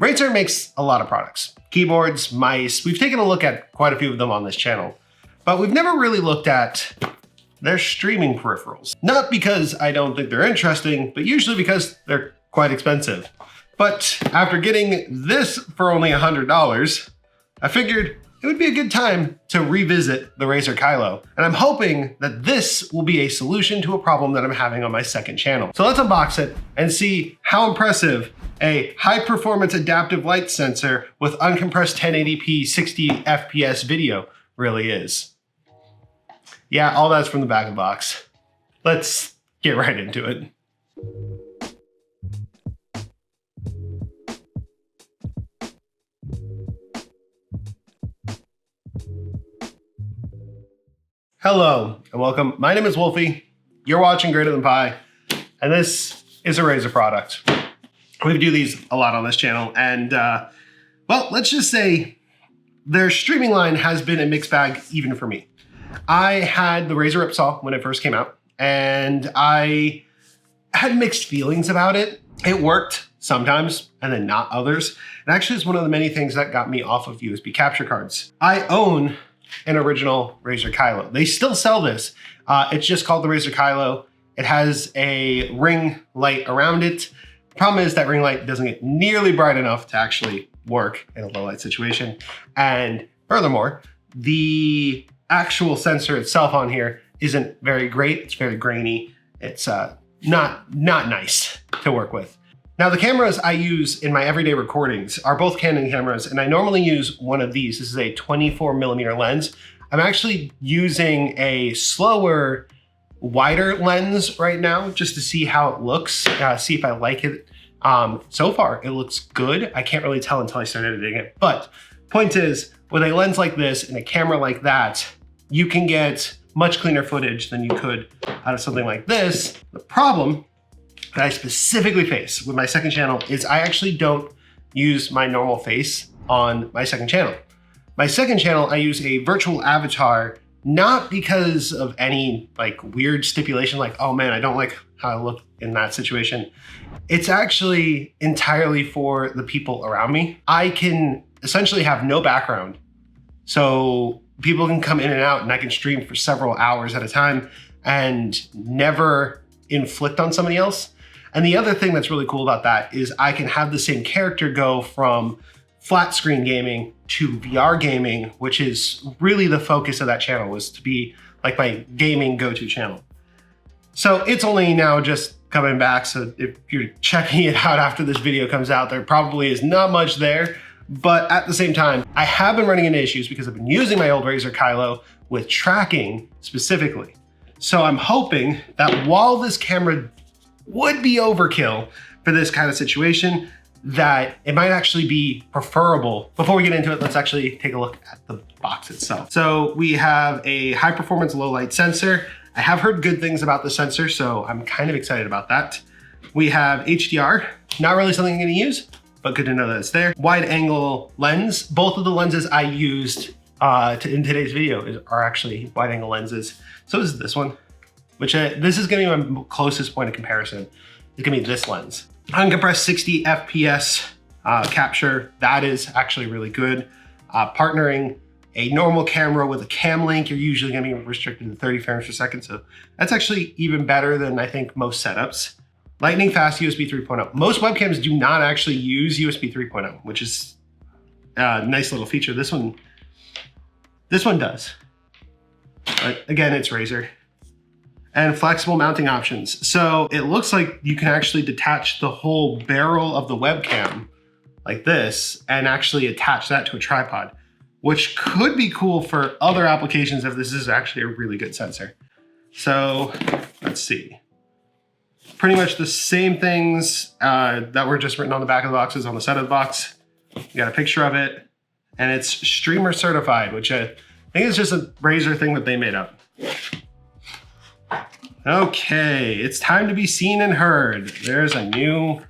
Razer makes a lot of products. Keyboards, mice, we've taken a look at quite a few of them on this channel, but we've never really looked at their streaming peripherals. Not because I don't think they're interesting, but usually because they're quite expensive. But after getting this for only $100, I figured it would be a good time to revisit the Razer Kiyo. And I'm hoping that this will be a solution to a problem that I'm having on my second channel. So let's unbox it and see how impressive a high-performance adaptive light sensor with uncompressed 1080p 60 FPS video really is. Yeah, all that's from the back of the box. Let's get right into it. Hello and welcome. My name is Wolfie. You're watching GreaterThanPie, and this is a Razer product. We do these a lot on this channel, and well, let's just say their streaming line has been a mixed bag even for me. I had the Razer Ripsaw when it first came out, and I had mixed feelings about it. It worked sometimes, and then not others. And actually, it's one of the many things that got me off of USB capture cards. I own an original Razer Kiyo. They still sell this. It's just called the Razer Kiyo. It has a ring light around it. The problem is that ring light doesn't get nearly bright enough to actually work in a low light situation. And furthermore, the actual sensor itself on here isn't very great. It's very grainy. It's not nice to work with. Now, the cameras I use in my everyday recordings are both Canon cameras, and I normally use one of these. This is a 24mm lens. I'm actually using a slower, wider lens right now just to see how it looks, see if I like it. So far, it looks good. I can't really tell until I start editing it. But point is, with a lens like this and a camera like that, you can get much cleaner footage than you could out of something like this. The problem that I specifically face with my second channel is I actually don't use my normal face on my second channel. My second channel, I use a virtual avatar, not because of any like weird stipulation like, oh man, I don't like how I look in that situation. It's actually entirely for the people around me. I can essentially have no background. So people can come in and out and I can stream for several hours at a time and never inflict on somebody else. And the other thing that's really cool about that is I can have the same character go from flat screen gaming to VR gaming, which is really the focus of that channel, was to be like my gaming go-to channel. So it's only now just coming back. So if you're checking it out after this video comes out, there probably is not much there. But at the same time, I have been running into issues because I've been using my old Razer Kiyo with tracking specifically. So I'm hoping that while this camera would be overkill for this kind of situation, that it might actually be preferable. Before we get into it, let's actually take a look at the box itself. So we have a high performance low light sensor. I have heard good things about the sensor, so I'm kind of excited about that. We have HDR, not really something I'm gonna use, but good to know that it's there. Wide angle lens. Both of the lenses I used in today's video are actually wide angle lenses. So is this one, which this is gonna be my closest point of comparison. It's gonna be this lens. Uncompressed 60 FPS capture, that is actually really good. Partnering a normal camera with a cam link, you're usually gonna be restricted to 30 frames per second. So that's actually even better than I think most setups. Lightning fast USB 3.0. Most webcams do not actually use USB 3.0, which is a nice little feature. This one does. But again, it's Razer. And flexible mounting options. So it looks like you can actually detach the whole barrel of the webcam like this and actually attach that to a tripod, which could be cool for other applications if this is actually a really good sensor. So let's see. Pretty much the same things that were just written on the back of the boxes on the side of the box. You got a picture of it, and it's streamer certified, which I think is just a Razer thing that they made up. Okay, it's time to be seen and heard. There's a new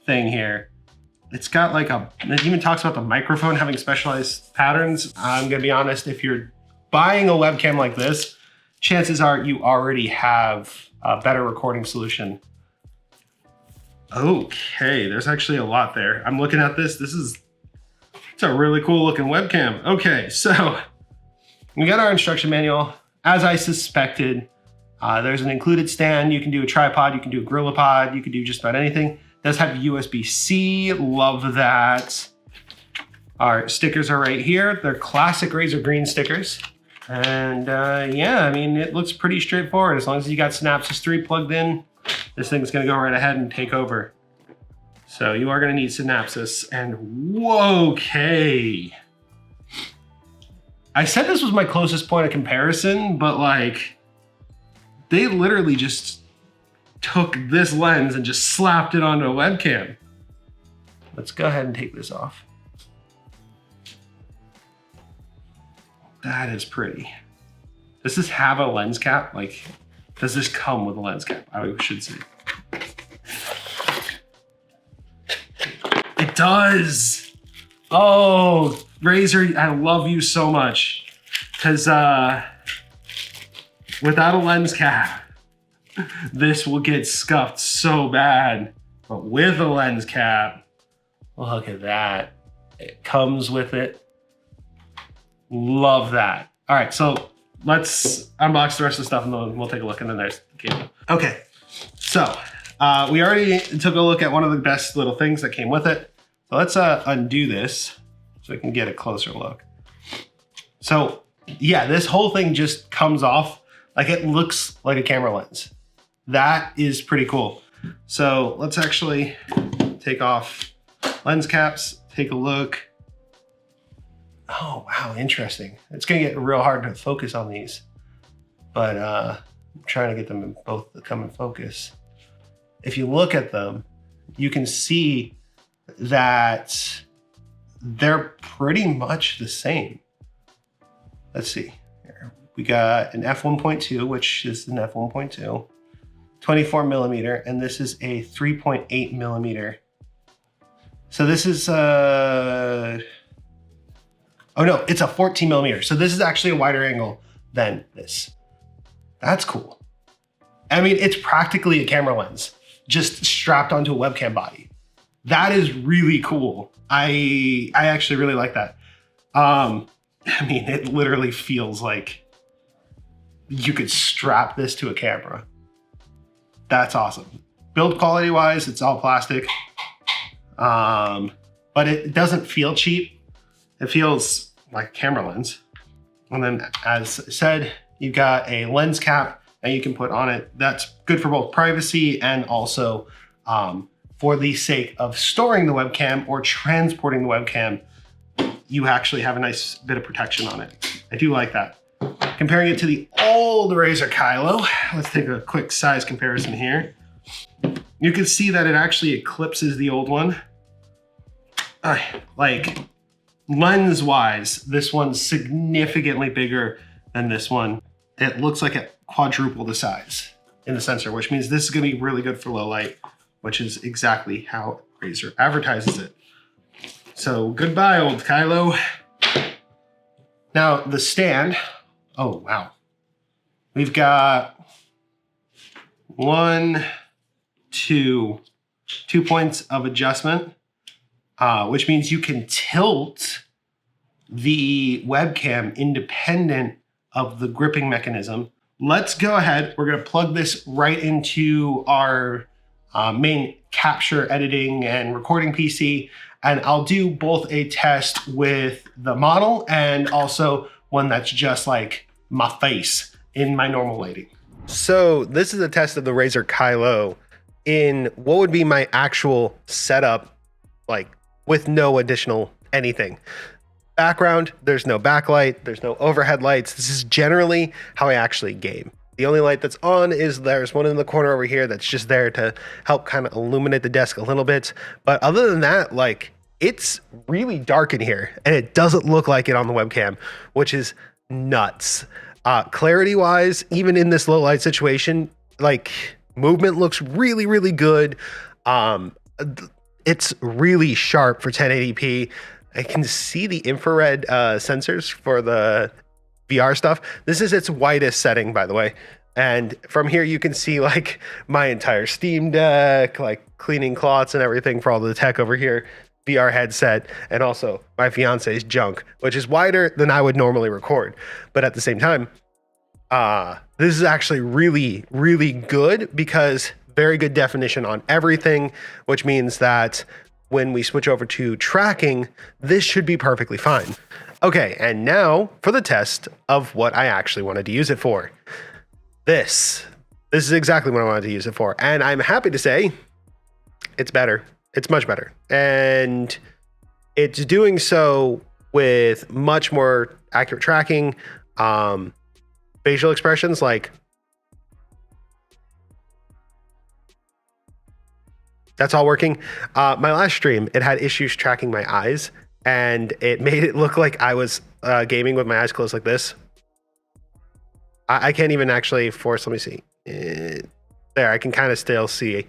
thing here. It's got like it even talks about the microphone having specialized patterns. I'm gonna be honest, if you're buying a webcam like this, chances are you already have a better recording solution. Okay, there's actually a lot there. I'm looking at this. It's a really cool looking webcam. Okay, so we got our instruction manual. As I suspected, there's an included stand. You can do a tripod, you can do a GorillaPod, you can do just about anything. It does have USB-C, love that. Our stickers are right here. They're classic Razer green stickers. And yeah, I mean, it looks pretty straightforward. As long as you got Synapsys 3 plugged in, this thing's gonna go right ahead and take over. So you are gonna need Synapsys, and whoa, okay. I said this was my closest point of comparison, but like, they literally just took this lens and just slapped it onto a webcam. Let's go ahead and take this off. That is pretty. Does this have a lens cap? Like, does this come with a lens cap? I should say. It does. Oh, Razer, I love you so much. Because without a lens cap, this will get scuffed so bad. But with a lens cap, look at that. It comes with it. Love that. All right, so let's unbox the rest of the stuff and then we'll take a look, and then there's the cable. Okay, so we already took a look at one of the best little things that came with it. So let's undo this so we can get a closer look. So yeah, this whole thing just comes off like it looks like a camera lens. That is pretty cool. So let's actually take off lens caps, take a look. Oh, wow, interesting. It's gonna get real hard to focus on these, but I'm trying to get them both to come in focus. If you look at them, you can see that they're pretty much the same. Let's see here. We got an f1.2, which is an f1.2, 24 millimeter, and this is a 3.8 millimeter. So this is oh no, it's a 14 millimeter. So this is actually a wider angle than this. That's cool. I mean, it's practically a camera lens, just strapped onto a webcam body. That is really cool. I actually really like that. I mean, it literally feels like you could strap this to a camera. That's awesome. Build quality wise, it's all plastic. But it doesn't feel cheap. It feels like a camera lens. And then, as said, you've got a lens cap that you can put on it. That's good for both privacy and also for the sake of storing the webcam or transporting the webcam, you actually have a nice bit of protection on it. I do like that. Comparing it to the old Razer Kiyo, let's take a quick size comparison here. You can see that it actually eclipses the old one. Like, lens-wise, this one's significantly bigger than this one. It looks like it quadruple the size in the sensor, which means this is gonna be really good for low light, which is exactly how Razer advertises it. So goodbye, old Kiyo. Now the stand, oh wow. We've got two points of adjustment, which means you can tilt the webcam independent of the gripping mechanism. Let's go ahead. We're gonna plug this right into our main capture, editing, and recording PC. And I'll do both a test with the model and also one that's just like my face in my normal lighting. So this is a test of the Razer Kiyo in what would be my actual setup, like with no additional anything. Background, there's no backlight, there's no overhead lights. This is generally how I actually game. The only light that's on is there's one in the corner over here that's just there to help kind of illuminate the desk a little bit. But other than that, like, it's really dark in here and it doesn't look like it on the webcam, which is nuts. Clarity wise, even in this low light situation, like movement looks really, really good. It's really sharp for 1080p. I can see the infrared sensors for the VR stuff. This is its widest setting, by the way. And from here, you can see like my entire Steam Deck, like cleaning cloths and everything for all the tech over here, VR headset, and also my fiance's junk, which is wider than I would normally record. But at the same time, this is actually really, really good because very good definition on everything, which means that when we switch over to tracking, this should be perfectly fine. Okay, and now for the test of what I actually wanted to use it for. This is exactly what I wanted to use it for. And I'm happy to say it's better. It's much better. And it's doing so with much more accurate tracking, facial expressions like that's all working. My last stream, it had issues tracking my eyes and it made it look like I was gaming with my eyes closed like this. I can't even actually force, let me see. There, I can kind of still see.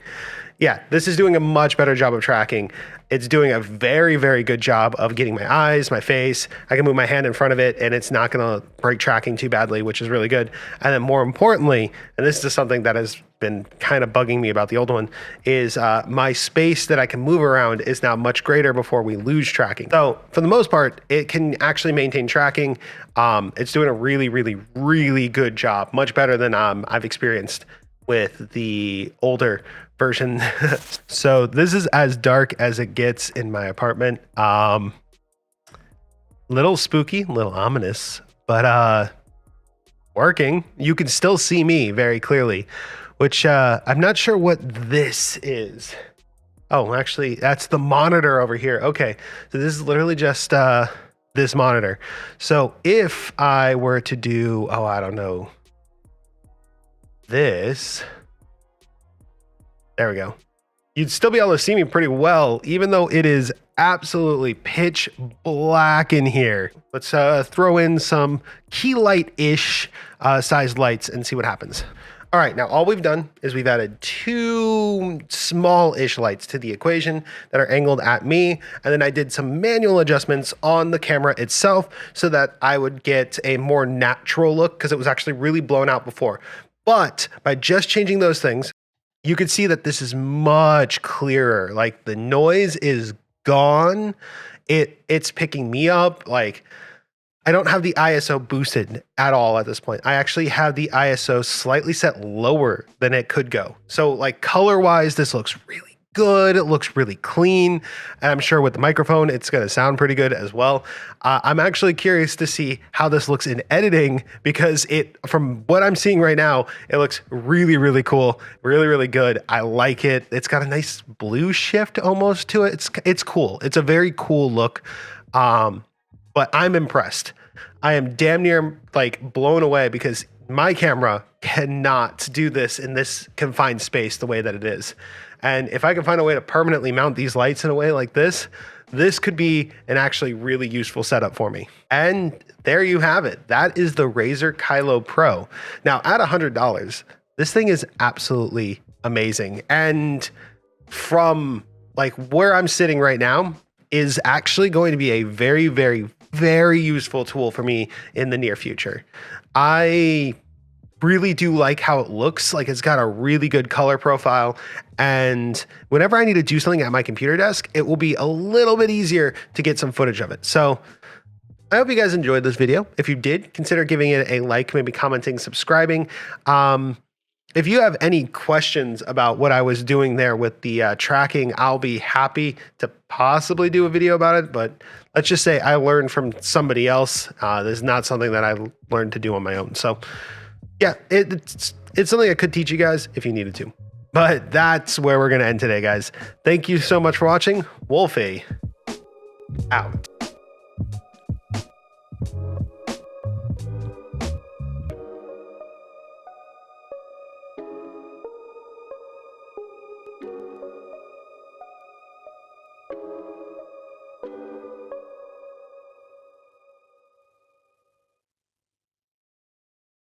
Yeah, this is doing a much better job of tracking. It's doing a very, very good job of getting my eyes, my face. I can move my hand in front of it and it's not gonna break tracking too badly, which is really good. And then more importantly, and this is something that has been kind of bugging me about the old one, is my space that I can move around is now much greater before we lose tracking. So for the most part, it can actually maintain tracking. It's doing a really, really, really good job, much better than I've experienced with the older version. So this is as dark as it gets in my apartment. Little spooky, little ominous, but working. You can still see me very clearly, which I'm not sure what this is. Oh, actually, that's the monitor over here. Okay, so this is literally just this monitor. So if I were to do, oh, I don't know, this, there we go. You'd still be able to see me pretty well, even though it is absolutely pitch black in here. Let's throw in some key light-ish sized lights and see what happens. All right, now all we've done is we've added 2 small-ish lights to the equation that are angled at me, and then I did some manual adjustments on the camera itself so that I would get a more natural look because it was actually really blown out before. But by just changing those things, you could see that this is much clearer. Like the noise is gone. It's picking me up. Like I don't have the ISO boosted at all at this point. I actually have the ISO slightly set lower than it could go. So like color wise, this looks really good. It looks really clean. And I'm sure with the microphone, it's going to sound pretty good as well. I'm actually curious to see how this looks in editing because from what I'm seeing right now, it looks really, really cool. Really, really good. I like it. It's got a nice blue shift almost to it. It's cool. It's a very cool look. But I'm impressed. I am damn near like blown away because my camera cannot do this in this confined space the way that it is. And if I can find a way to permanently mount these lights in a way like this, this could be an actually really useful setup for me. And there you have it. That is the Razer Kiyo Pro. Now at $100, this thing is absolutely amazing. And from like where I'm sitting right now is actually going to be a very, very, very useful tool for me in the near future. I really do like how it looks. Like it's got a really good color profile. And whenever I need to do something at my computer desk, it will be a little bit easier to get some footage of it. So I hope you guys enjoyed this video. If you did, consider giving it a like, maybe commenting, subscribing. If you have any questions about what I was doing there with the tracking, I'll be happy to possibly do a video about it. But let's just say I learned from somebody else. This is not something that I learned to do on my own. So yeah, it's something I could teach you guys if you needed to. But that's where we're going to end today, guys. Thank you so much for watching. Wolfie, out.